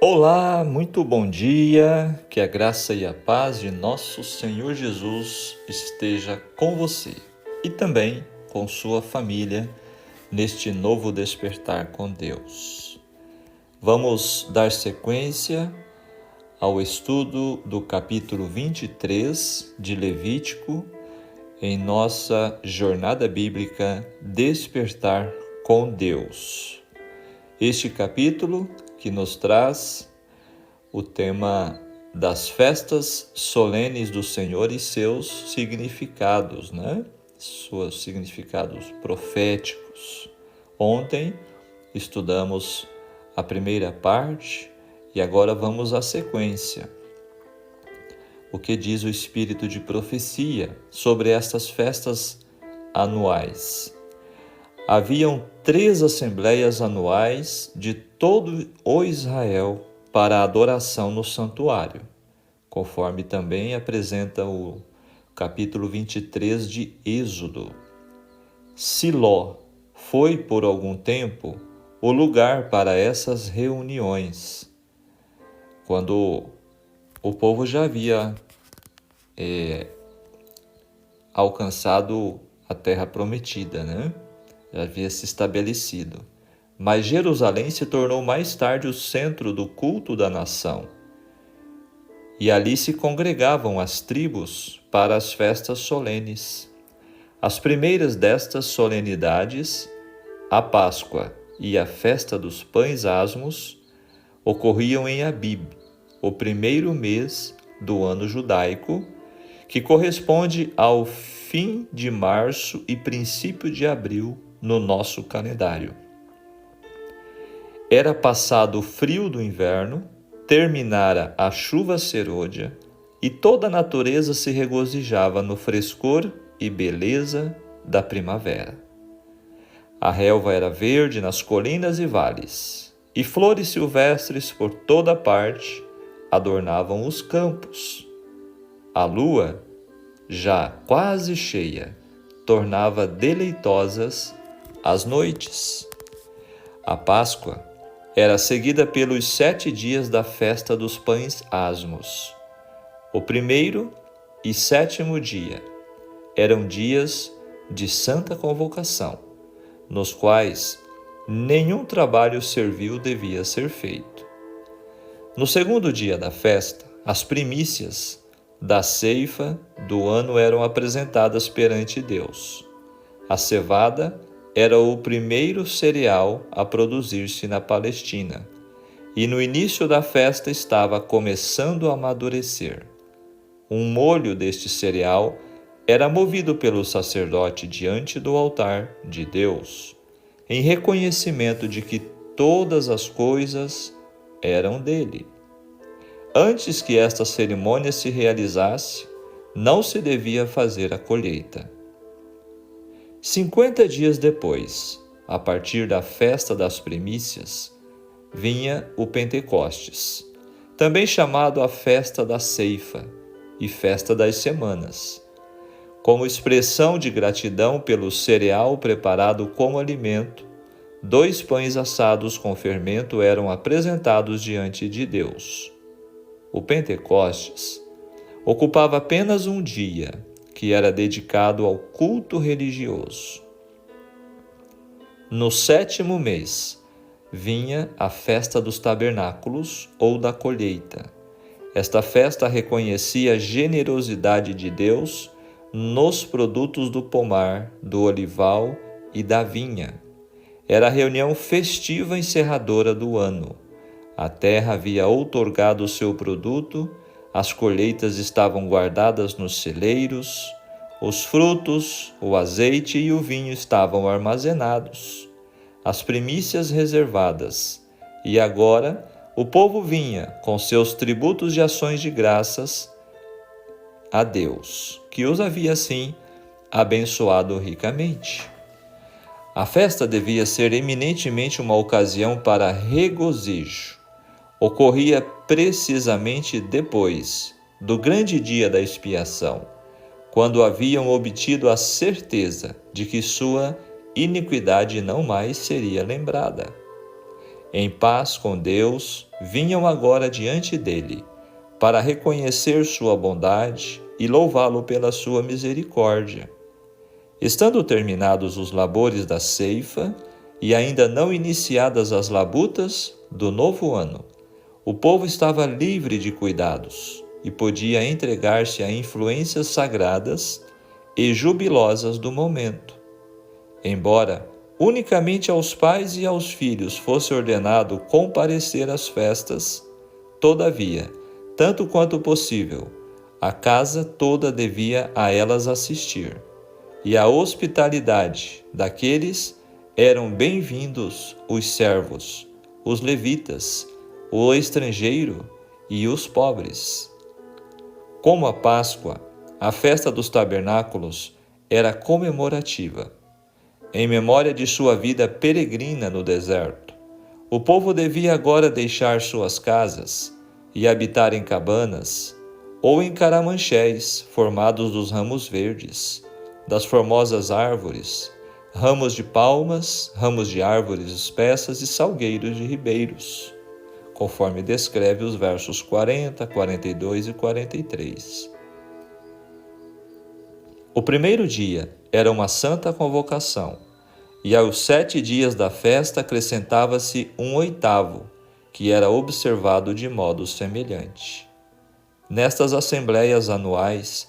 Olá, muito bom dia, que a graça e a paz de nosso Senhor Jesus esteja com você e também com sua família neste novo despertar com Deus. Vamos dar sequência ao estudo do capítulo 23 de Levítico em nossa jornada bíblica Despertar com Deus. Este capítulo que nos traz o tema das festas solenes do Senhor e seus significados, Seus significados proféticos. Ontem estudamos a primeira parte e agora vamos à sequência. O que diz o Espírito de profecia sobre estas festas anuais? Haviam 3 assembleias anuais de todo o Israel para a adoração no santuário, conforme também apresenta o capítulo 23 de Êxodo. Siló foi por algum tempo o lugar para essas reuniões, quando o povo já havia alcançado a terra prometida, Já havia se estabelecido. Mas Jerusalém se tornou mais tarde o centro do culto da nação. E ali se congregavam as tribos para as festas solenes. As primeiras destas solenidades, a Páscoa e a festa dos pães asmos, ocorriam em Abib, o primeiro mês do ano judaico, que corresponde ao fim de março e princípio de abril no nosso calendário. Era passado o frio do inverno, terminara a chuva serôdia e toda a natureza se regozijava no frescor e beleza da primavera. A relva era verde nas colinas e vales, e flores silvestres por toda parte adornavam os campos. A lua, já quase cheia, tornava deleitosas as noites. A Páscoa era seguida pelos 7 dias da festa dos pães asmos. O primeiro e 7º dia eram dias de santa convocação, nos quais nenhum trabalho servil devia ser feito. No segundo dia da festa, as primícias da ceifa do ano eram apresentadas perante Deus. A cevada era o primeiro cereal a produzir-se na Palestina, e no início da festa estava começando a amadurecer. Um molho deste cereal era movido pelo sacerdote diante do altar de Deus, em reconhecimento de que todas as coisas eram dele. Antes que esta cerimônia se realizasse, não se devia fazer a colheita. 50 dias depois, a partir da festa das primícias, vinha o Pentecostes, também chamado a festa da ceifa e festa das semanas. Como expressão de gratidão pelo cereal preparado como alimento, 2 pães assados com fermento eram apresentados diante de Deus. O Pentecostes ocupava apenas um dia, que era dedicado ao culto religioso. No 7º mês, vinha a festa dos tabernáculos ou da colheita. Esta festa reconhecia a generosidade de Deus nos produtos do pomar, do olival e da vinha. Era a reunião festiva encerradora do ano. A terra havia outorgado o seu produto, as colheitas estavam guardadas nos celeiros, os frutos, o azeite e o vinho estavam armazenados, as primícias reservadas, e agora o povo vinha com seus tributos de ações de graças a Deus, que os havia assim abençoado ricamente. A festa devia ser eminentemente uma ocasião para regozijo. Ocorria precisamente depois do grande dia da expiação, quando haviam obtido a certeza de que sua iniquidade não mais seria lembrada. em paz com Deus, vinham agora diante dele, para reconhecer sua bondade e louvá-lo pela sua misericórdia. Estando terminados os labores da ceifa e ainda não iniciadas as labutas do novo ano, o povo estava livre de cuidados e podia entregar-se a influências sagradas e jubilosas do momento. Embora unicamente aos pais e aos filhos fosse ordenado comparecer às festas, todavia, tanto quanto possível, a casa toda devia a elas assistir, e a hospitalidade daqueles eram bem-vindos os servos, os levitas, o estrangeiro e os pobres. Como a Páscoa, a festa dos tabernáculos era comemorativa, em memória de sua vida peregrina no deserto. O povo devia agora deixar suas casas e habitar em cabanas ou em caramanchés formados dos ramos verdes, das formosas árvores, ramos de palmas, ramos de árvores espessas e salgueiros de ribeiros, conforme descreve os versos 40, 42 e 43. O primeiro dia era uma santa convocação, e aos 7 dias da festa acrescentava-se um 8º, que era observado de modo semelhante. Nestas assembleias anuais,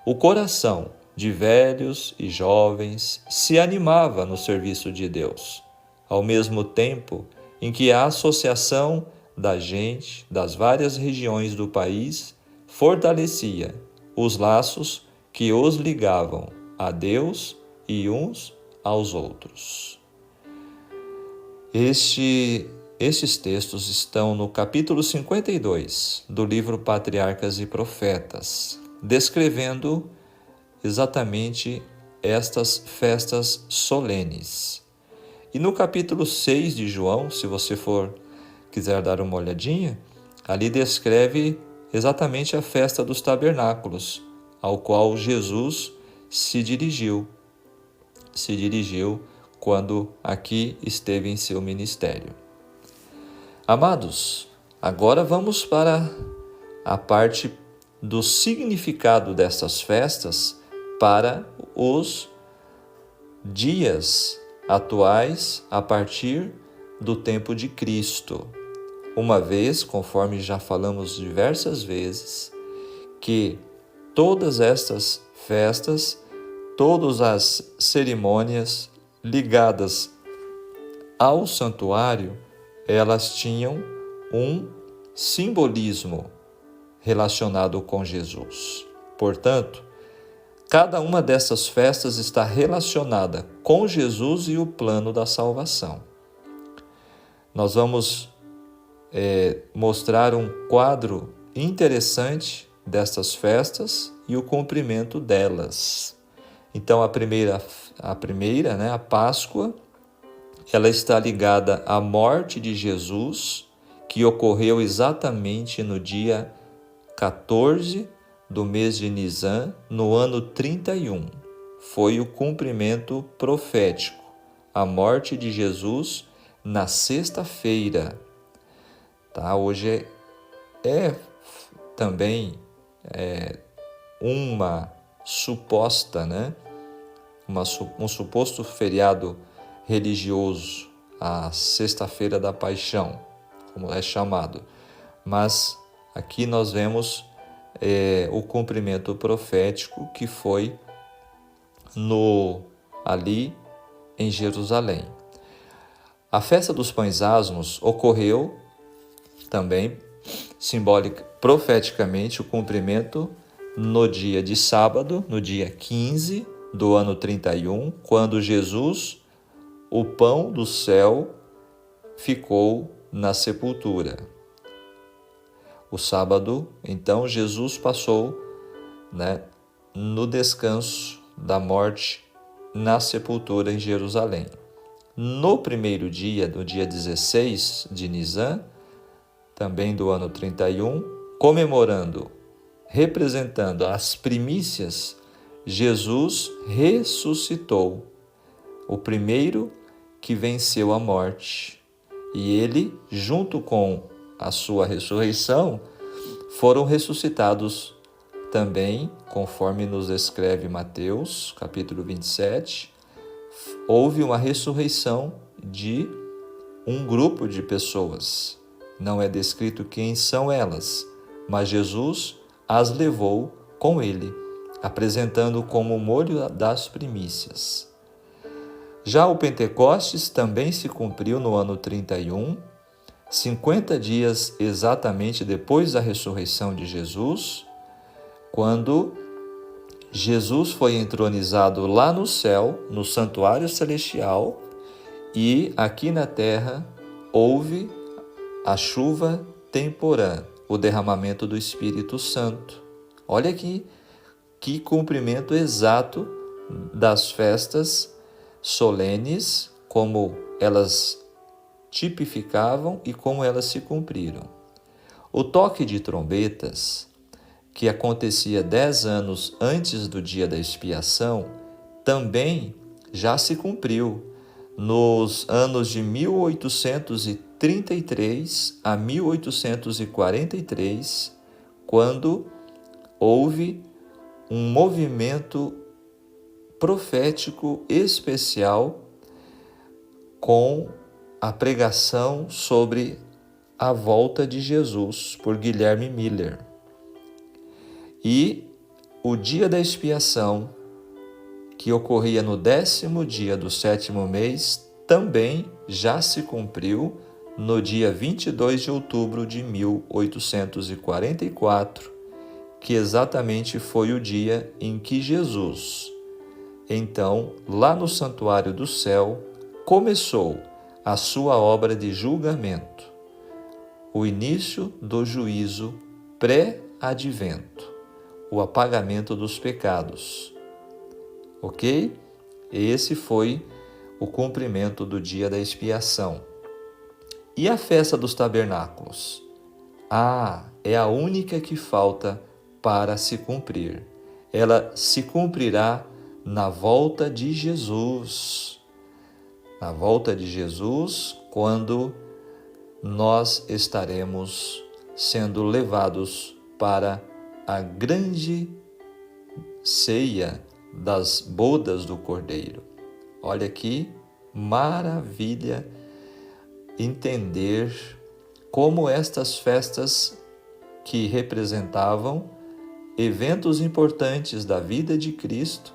o coração de velhos e jovens se animava no serviço de Deus, ao mesmo tempo em que a associação da gente das várias regiões do país fortalecia os laços que os ligavam a Deus e uns aos outros. Estes textos estão no capítulo 52 do livro Patriarcas e Profetas, descrevendo exatamente estas festas solenes. E no capítulo 6 de João, se você quiser dar uma olhadinha, ali descreve exatamente a festa dos tabernáculos, ao qual Jesus se dirigiu quando aqui esteve em seu ministério. Amados, agora vamos para a parte do significado dessas festas para os dias atuais a partir do tempo de Cristo. Uma vez, conforme já falamos diversas vezes, que todas estas festas, todas as cerimônias ligadas ao santuário, elas tinham um simbolismo relacionado com Jesus. Portanto, cada uma dessas festas está relacionada com Jesus e o plano da salvação. Nós vamos mostrar um quadro interessante destas festas e o cumprimento delas. Então, a primeira, a Páscoa, ela está ligada à morte de Jesus, que ocorreu exatamente no dia 14 do mês de Nisan, no ano 31. Foi o cumprimento profético, a morte de Jesus na sexta-feira. Hoje é também uma suposta, um suposto feriado religioso, a Sexta-feira da Paixão, como é chamado. Mas aqui nós vemos o cumprimento profético que foi ali em Jerusalém. A festa dos pães asmos ocorreu também profeticamente o cumprimento no dia de sábado, no dia 15 do ano 31, quando Jesus, o pão do céu, ficou na sepultura. O sábado, então, Jesus passou no descanso da morte na sepultura em Jerusalém. No primeiro dia, no dia 16 de Nisan, também do ano 31, comemorando, representando as primícias, Jesus ressuscitou, o primeiro que venceu a morte. E ele, junto com a sua ressurreição, foram ressuscitados também, conforme nos escreve Mateus, capítulo 27, houve uma ressurreição de um grupo de pessoas. Não é descrito quem são elas, mas Jesus as levou com ele, apresentando como molho das primícias. Já o Pentecostes também se cumpriu no ano 31, 50 dias exatamente depois da ressurreição de Jesus, quando Jesus foi entronizado lá no céu, no santuário celestial, e aqui na terra houve a chuva temporã, o derramamento do Espírito Santo. Olha aqui que cumprimento exato das festas solenes, como elas tipificavam e como elas se cumpriram. O toque de trombetas, que acontecia 10 anos antes do dia da expiação, também já se cumpriu nos anos de 1833 a 1843, quando houve um movimento profético especial com a pregação sobre a volta de Jesus por Guilherme Miller. E o dia da expiação, que ocorria no 10º dia do 7º mês, também já se cumpriu no dia 22 de outubro de 1844, que exatamente foi o dia em que Jesus, então, lá no santuário do céu, começou a sua obra de julgamento, o início do juízo pré-advento, o apagamento dos pecados. Ok? Esse foi o cumprimento do dia da expiação. E a festa dos tabernáculos? É a única que falta para se cumprir. Ela se cumprirá na volta de Jesus. Na volta de Jesus, quando nós estaremos sendo levados para a grande ceia das bodas do Cordeiro. Olha que maravilha entender como estas festas, que representavam eventos importantes da vida de Cristo,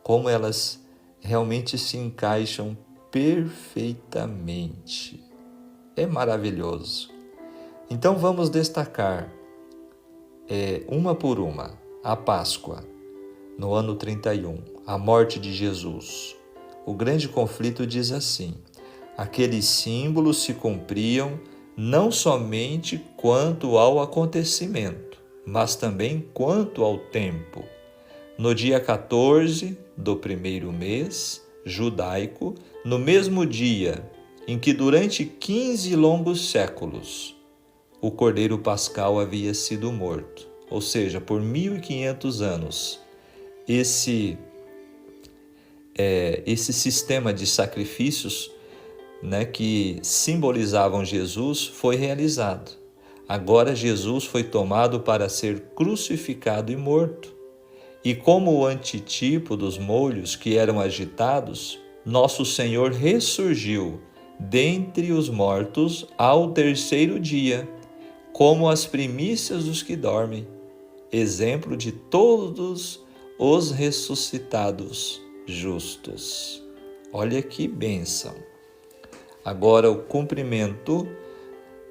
como elas realmente se encaixam perfeitamente. É maravilhoso. Então vamos destacar uma por uma. A Páscoa, no ano 31, a morte de Jesus. O grande conflito diz assim: aqueles símbolos se cumpriam não somente quanto ao acontecimento, mas também quanto ao tempo. No dia 14 do primeiro mês judaico, no mesmo dia em que durante 15 longos séculos o Cordeiro Pascal havia sido morto, ou seja, por 1500 anos, esse sistema de sacrifícios, que simbolizavam Jesus, foi realizado. Agora Jesus foi tomado para ser crucificado e morto. E como o antitipo dos molhos que eram agitados, nosso Senhor ressurgiu dentre os mortos ao terceiro dia, como as primícias dos que dormem, exemplo de todos os ressuscitados justos. Olha que bênção! Agora o cumprimento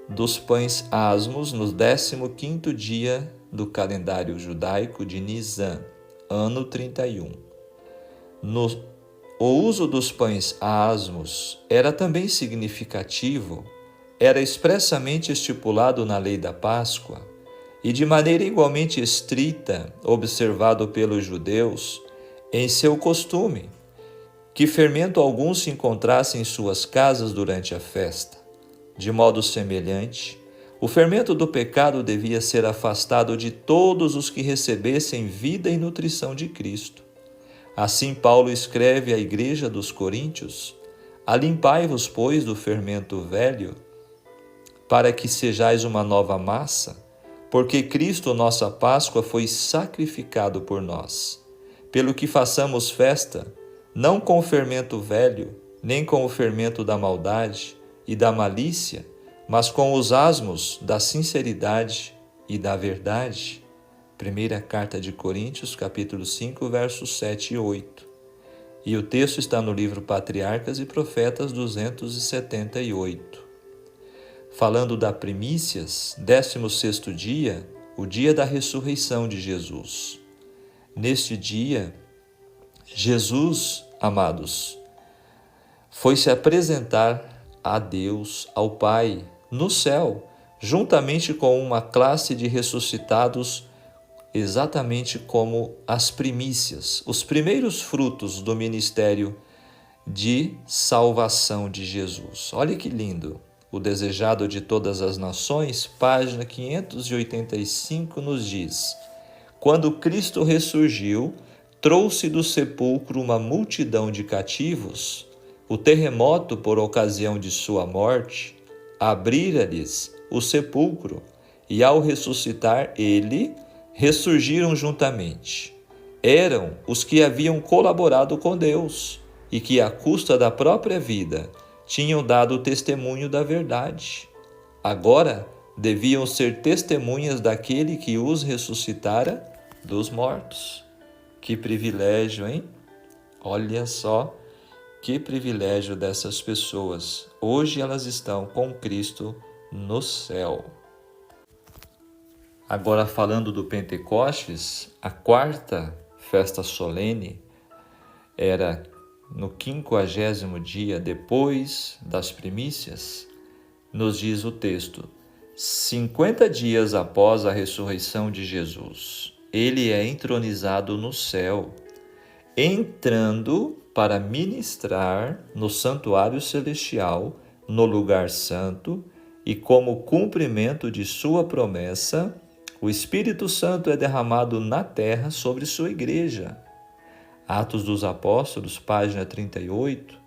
dos pães asmos no 15º dia do calendário judaico de Nisan, ano 31. O uso dos pães asmos era também significativo, era expressamente estipulado na lei da Páscoa e de maneira igualmente estrita observado pelos judeus em seu costume, que fermento algum se encontrasse em suas casas durante a festa. De modo semelhante, o fermento do pecado devia ser afastado de todos os que recebessem vida e nutrição de Cristo. Assim Paulo escreve à igreja dos Coríntios: alimpai-vos, pois, do fermento velho, para que sejais uma nova massa, porque Cristo, nossa Páscoa, foi sacrificado por nós. Pelo que façamos festa, não com o fermento velho, nem com o fermento da maldade e da malícia, mas com os asmos da sinceridade e da verdade. Primeira carta de Coríntios, capítulo 5, versos 7 e 8. E o texto está no livro Patriarcas e Profetas 278. Falando da primícias, 16º dia, o dia da ressurreição de Jesus. Neste dia, Jesus, amados, foi se apresentar a Deus, ao Pai, no céu, juntamente com uma classe de ressuscitados, exatamente como as primícias, os primeiros frutos do ministério de salvação de Jesus. Olha que lindo! O Desejado de Todas as Nações, página 585, nos diz: quando Cristo ressurgiu, trouxe do sepulcro uma multidão de cativos. O terremoto, por ocasião de sua morte, abrira-lhes o sepulcro, e ao ressuscitar ele, ressurgiram juntamente. Eram os que haviam colaborado com Deus e que, à custa da própria vida, tinham dado testemunho da verdade. Agora deviam ser testemunhas daquele que os ressuscitara dos mortos. Que privilégio, hein? Olha só que privilégio dessas pessoas. Hoje elas estão com Cristo no céu. Agora, falando do Pentecostes, a quarta festa solene era no 50º dia depois das primícias. Nos diz o texto: 50 dias após a ressurreição de Jesus, ele é entronizado no céu, entrando para ministrar no santuário celestial, no lugar santo, e como cumprimento de sua promessa, o Espírito Santo é derramado na terra sobre sua igreja. Atos dos Apóstolos, página 38.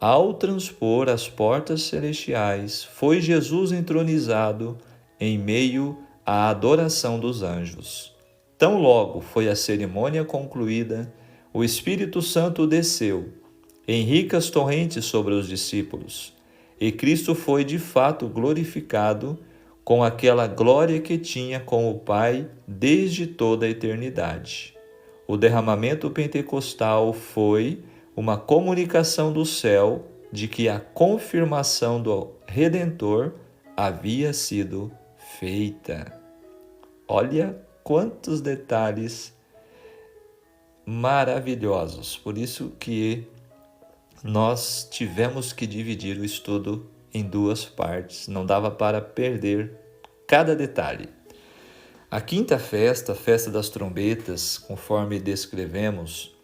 Ao transpor as portas celestiais, foi Jesus entronizado em meio à adoração dos anjos. Tão logo foi a cerimônia concluída, o Espírito Santo desceu em ricas torrentes sobre os discípulos, e Cristo foi de fato glorificado com aquela glória que tinha com o Pai desde toda a eternidade. O derramamento pentecostal foi uma comunicação do céu de que a confirmação do Redentor havia sido feita. Olha quantos detalhes maravilhosos. Por isso que nós tivemos que dividir o estudo em duas partes. Não dava para perder cada detalhe. A quinta festa, a festa das trombetas, conforme descrevemos,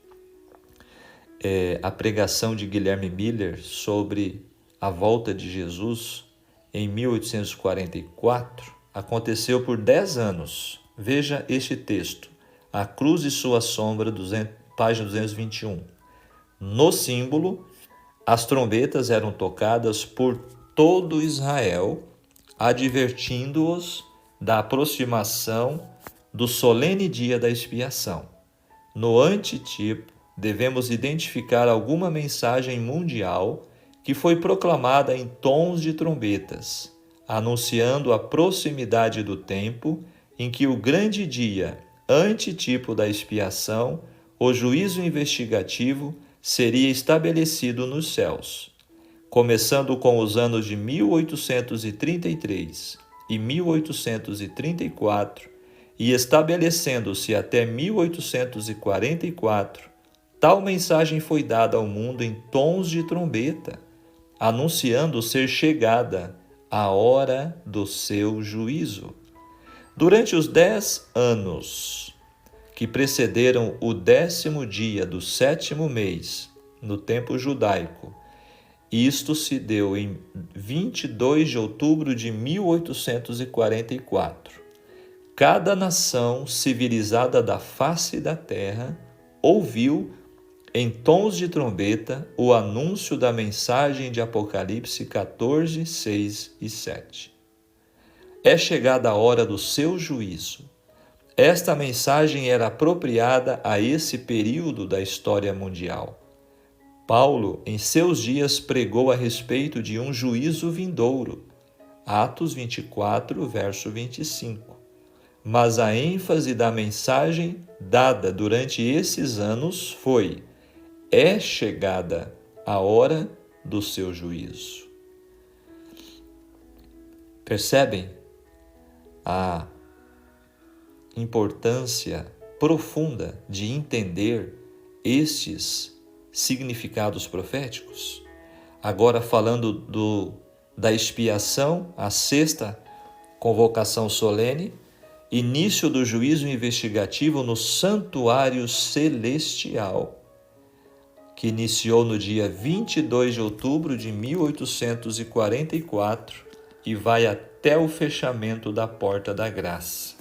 a pregação de Guilherme Miller sobre a volta de Jesus em 1844, aconteceu por 10 anos. Veja este texto, A Cruz e Sua Sombra, página 221. No símbolo, as trombetas eram tocadas por todo Israel, advertindo-os da aproximação do solene dia da expiação. No antitipo, devemos identificar alguma mensagem mundial que foi proclamada em tons de trombetas, anunciando a proximidade do tempo em que o grande dia, antitipo da expiação, o juízo investigativo, seria estabelecido nos céus. Começando com os anos de 1833 e 1834 e estabelecendo-se até 1844, tal mensagem foi dada ao mundo em tons de trombeta, anunciando ser chegada a hora do seu juízo. Durante os 10 anos que precederam o 10º dia do 7º mês, no tempo judaico, isto se deu em 22 de outubro de 1844. Cada nação civilizada da face da terra ouviu, em tons de trombeta, o anúncio da mensagem de Apocalipse 14, 6 e 7. É chegada a hora do seu juízo. Esta mensagem era apropriada a esse período da história mundial. Paulo, em seus dias, pregou a respeito de um juízo vindouro. Atos 24, verso 25. Mas a ênfase da mensagem dada durante esses anos foi: é chegada a hora do seu juízo. Percebem a importância profunda de entender estes significados proféticos? Agora falando da expiação, a sexta convocação solene, início do juízo investigativo no santuário celestial, que iniciou no dia 22 de outubro de 1844 e vai até o fechamento da Porta da Graça.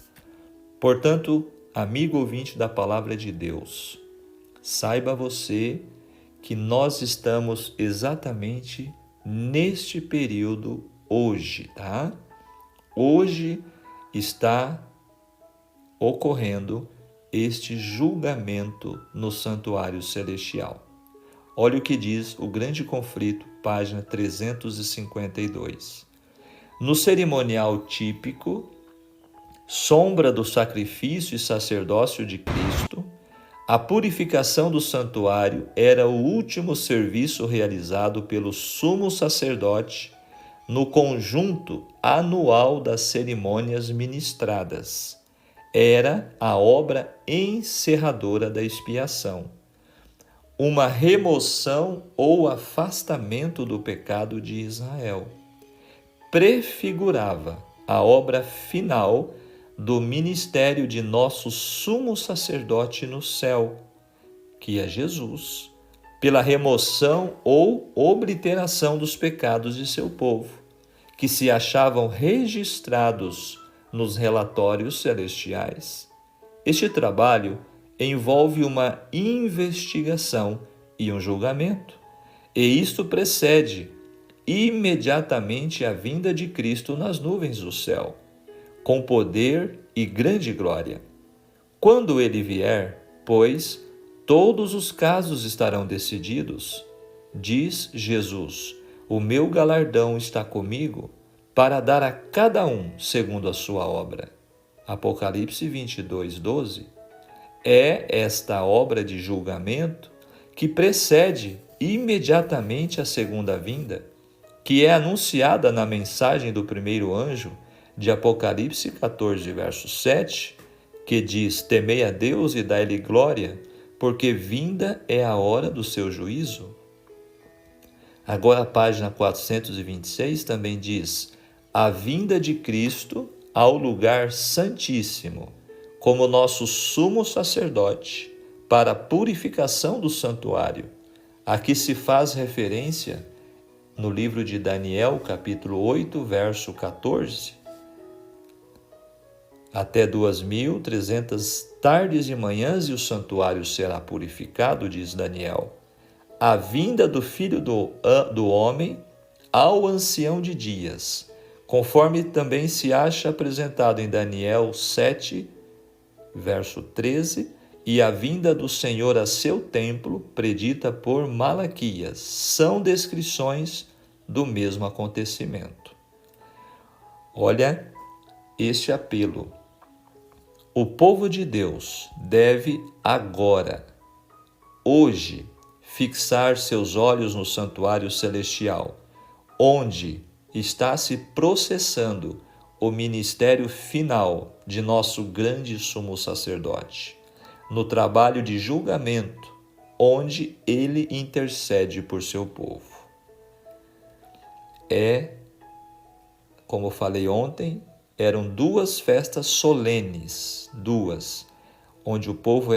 Portanto, amigo ouvinte da Palavra de Deus, saiba você que nós estamos exatamente neste período hoje, tá? Hoje está ocorrendo este julgamento no santuário celestial. Olha o que diz o Grande Conflito, página 352. No cerimonial típico, sombra do sacrifício e sacerdócio de Cristo, a purificação do santuário era o último serviço realizado pelo sumo sacerdote no conjunto anual das cerimônias ministradas. Era a obra encerradora da expiação, uma remoção ou afastamento do pecado de Israel. Prefigurava a obra final do ministério de nosso sumo sacerdote no céu, que é Jesus, pela remoção ou obliteração dos pecados de seu povo, que se achavam registrados nos relatórios celestiais. Este trabalho envolve uma investigação e um julgamento, e isto precede imediatamente a vinda de Cristo nas nuvens do céu, com poder e grande glória. Quando ele vier, pois, todos os casos estarão decididos. Diz Jesus: o meu galardão está comigo para dar a cada um segundo a sua obra. Apocalipse 22, 12. É esta obra de julgamento que precede imediatamente a segunda vinda, que é anunciada na mensagem do primeiro anjo de Apocalipse 14, verso 7, que diz: temei a Deus e dai-lhe glória, porque vinda é a hora do seu juízo. Agora a página 426 também diz: a vinda de Cristo ao lugar santíssimo, como nosso sumo sacerdote, para a purificação do santuário. Aqui se faz referência no livro de Daniel, capítulo 8, verso 14. Até 2.300 tardes e manhãs e o santuário será purificado, diz Daniel. A vinda do Filho do Homem ao ancião de dias, conforme também se acha apresentado em Daniel 7, verso 13, e a vinda do Senhor a seu templo, predita por Malaquias, são descrições do mesmo acontecimento. Olha este apelo. O povo de Deus deve agora, hoje, fixar seus olhos no santuário celestial, onde está se processando o ministério final de nosso grande sumo sacerdote, no trabalho de julgamento, onde ele intercede por seu povo. Como falei ontem, eram duas festas solenes, onde o povo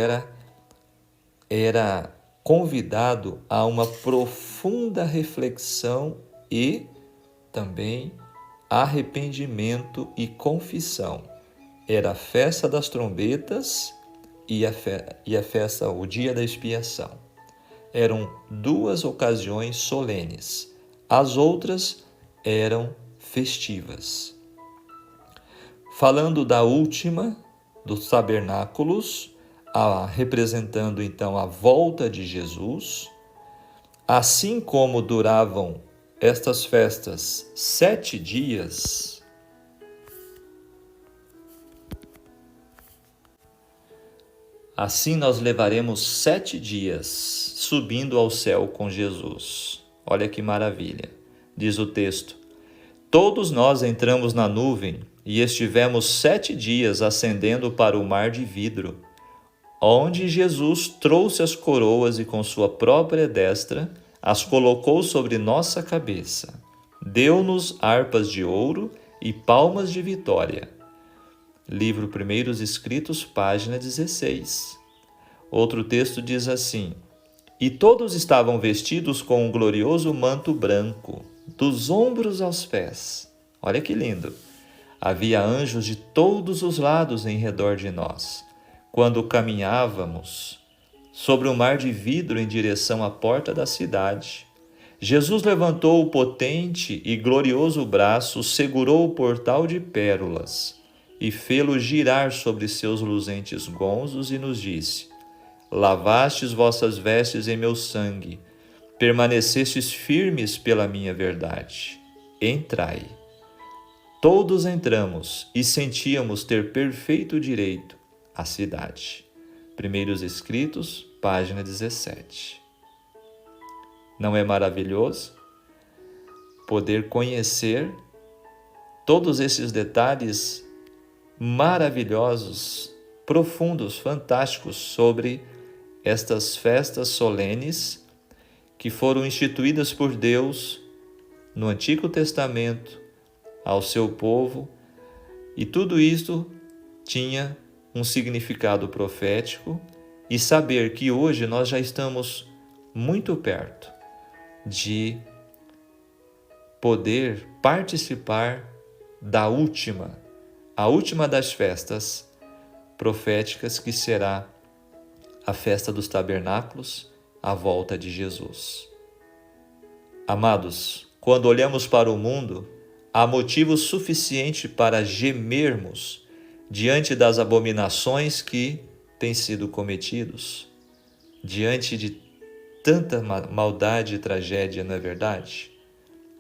era convidado a uma profunda reflexão e também arrependimento e confissão. Era a festa das trombetas e a festa, o dia da expiação. Eram duas ocasiões solenes. As outras eram festivas. falando da última, dos tabernáculos, representando então a volta de Jesus. Assim como duravam estas festas 7 dias, assim nós levaremos 7 dias subindo ao céu com Jesus. Olha que maravilha, diz o texto. Todos nós entramos na nuvem e estivemos 7 dias ascendendo para o mar de vidro, onde Jesus trouxe as coroas e com sua própria destra as colocou sobre nossa cabeça. Deu-nos harpas de ouro e palmas de vitória. Livro Primeiros Escritos, página 16. Outro texto diz assim: E todos estavam vestidos com um glorioso manto branco, dos ombros aos pés. Olha que lindo! Havia anjos de todos os lados em redor de nós, quando caminhávamos sobre o mar de vidro em direção à porta da cidade. Jesus levantou o potente e glorioso braço, segurou o portal de pérolas e fê-lo girar sobre seus luzentes gonzos e nos disse: Lavastes vossas vestes em meu sangue, permanecestes firmes pela minha verdade. Entrai. Todos entramos e sentíamos ter perfeito direito à cidade. Primeiros Escritos, página 17. Não é maravilhoso poder conhecer todos esses detalhes maravilhosos, profundos, fantásticos sobre estas festas solenes que foram instituídas por Deus no Antigo Testamento ao seu povo, e tudo isto tinha um significado profético, e saber que hoje nós já estamos muito perto de poder participar da a última das festas proféticas, que será a festa dos tabernáculos, a volta de Jesus. Amados, quando olhamos para o mundo, há motivo suficiente para gemermos diante das abominações que têm sido cometidos, diante de tanta maldade e tragédia, não é verdade?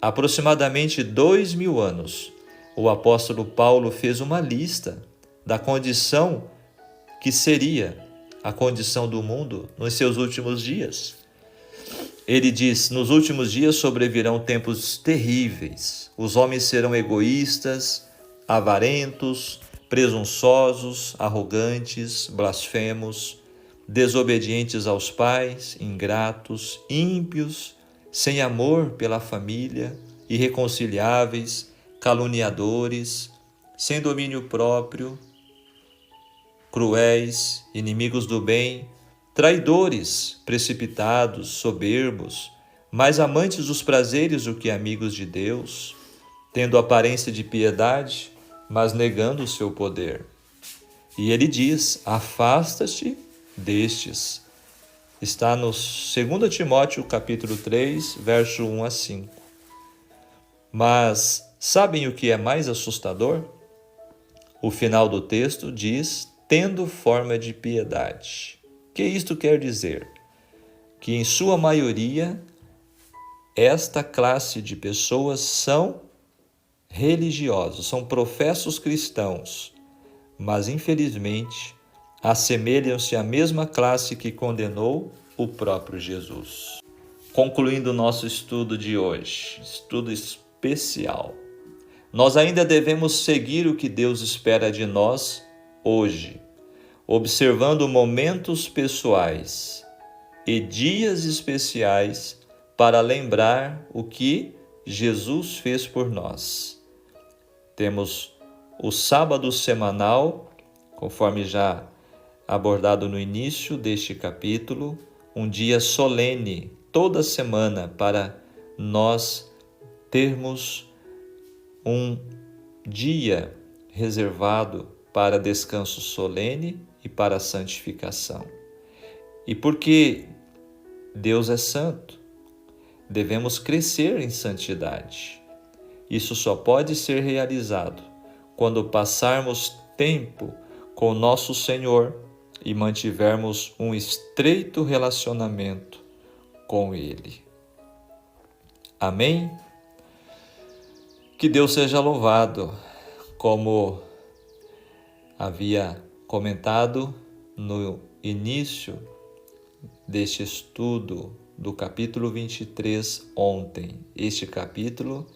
Aproximadamente 2000 anos, o apóstolo Paulo fez uma lista da condição que seria a condição do mundo nos seus últimos dias. Ele diz: nos últimos dias sobrevirão tempos terríveis. Os homens serão egoístas, avarentos, presunçosos, arrogantes, blasfemos, desobedientes aos pais, ingratos, ímpios, sem amor pela família, irreconciliáveis, caluniadores, sem domínio próprio, cruéis, inimigos do bem, traidores, precipitados, soberbos, mais amantes dos prazeres do que amigos de Deus, tendo aparência de piedade, mas negando o seu poder. E ele diz: afasta-te destes. Está no 2 Timóteo, capítulo 3, verso 1 a 5. Mas sabem o que é mais assustador? O final do texto diz: tendo forma de piedade. O que isto quer dizer? Que em sua maioria, esta classe de pessoas são religiosos, são professos cristãos, mas infelizmente assemelham-se à mesma classe que condenou o próprio Jesus. Concluindo o nosso estudo de hoje, estudo especial, nós ainda devemos seguir o que Deus espera de nós hoje, observando momentos pessoais e dias especiais para lembrar o que Jesus fez por nós. Temos o sábado semanal, conforme já abordado no início deste capítulo, um dia solene toda semana para nós termos um dia reservado para descanso solene e para santificação. E porque Deus é santo, devemos crescer em santidade. Isso só pode ser realizado quando passarmos tempo com nosso Senhor e mantivermos um estreito relacionamento com Ele. Amém? Que Deus seja louvado, como havia comentado no início deste estudo do capítulo 23 ontem. Este capítulo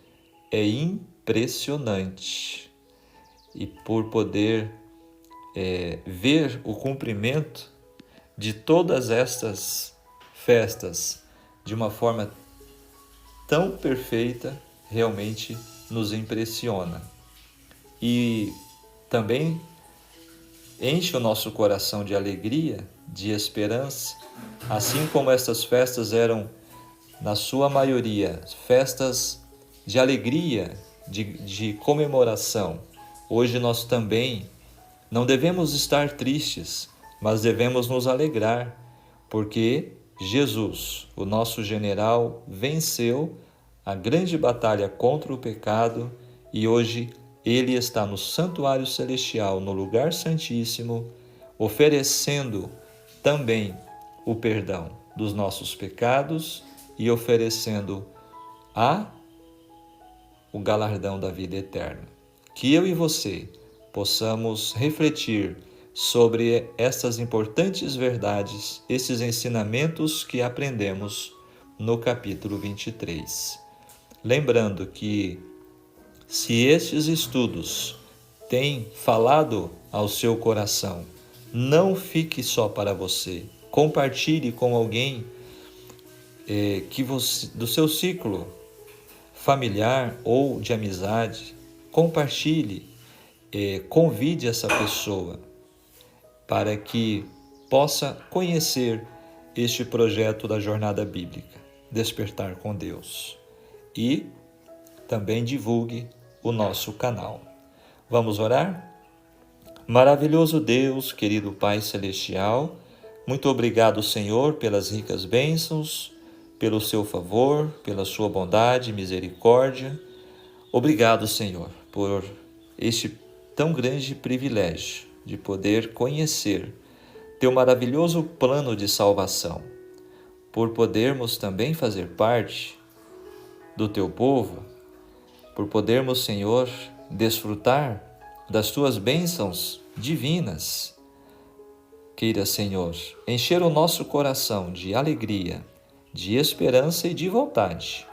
é impressionante e por poder ver o cumprimento de todas estas festas de uma forma tão perfeita, realmente nos impressiona. E também enche o nosso coração de alegria, de esperança, assim como estas festas eram, na sua maioria, festas de alegria, de comemoração. Hoje nós também não devemos estar tristes, mas devemos nos alegrar, porque Jesus, o nosso general, venceu a grande batalha contra o pecado e hoje Ele está no santuário celestial, no lugar santíssimo, oferecendo também o perdão dos nossos pecados e oferecendo o galardão da vida eterna. Que eu e você possamos refletir sobre estas importantes verdades, esses ensinamentos que aprendemos no capítulo 23. Lembrando que, se estes estudos têm falado ao seu coração, não fique só para você. Compartilhe com alguém do seu ciclo familiar ou de amizade. Compartilhe, convide essa pessoa para que possa conhecer este projeto da Jornada Bíblica, Despertar com Deus. E também divulgue o nosso canal. Vamos orar? Maravilhoso Deus, querido Pai Celestial, muito obrigado, Senhor, pelas ricas bênçãos, pelo seu favor, pela sua bondade e misericórdia. Obrigado, Senhor, por este tão grande privilégio de poder conhecer teu maravilhoso plano de salvação, por podermos também fazer parte do teu povo, por podermos, Senhor, desfrutar das tuas bênçãos divinas. Queira, Senhor, encher o nosso coração de alegria, de esperança e de vontade,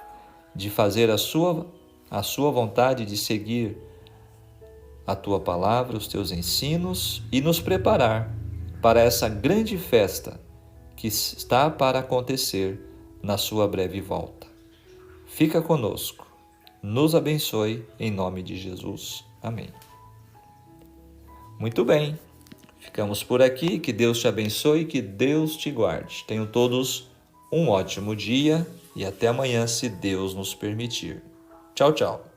de fazer a sua vontade, de seguir a tua palavra, os teus ensinos e nos preparar para essa grande festa que está para acontecer na sua breve volta. Fica conosco, nos abençoe em nome de Jesus. Amém. Muito bem, ficamos por aqui, que Deus te abençoe, que Deus te guarde. Tenham todos um ótimo dia e até amanhã, se Deus nos permitir. Tchau, tchau.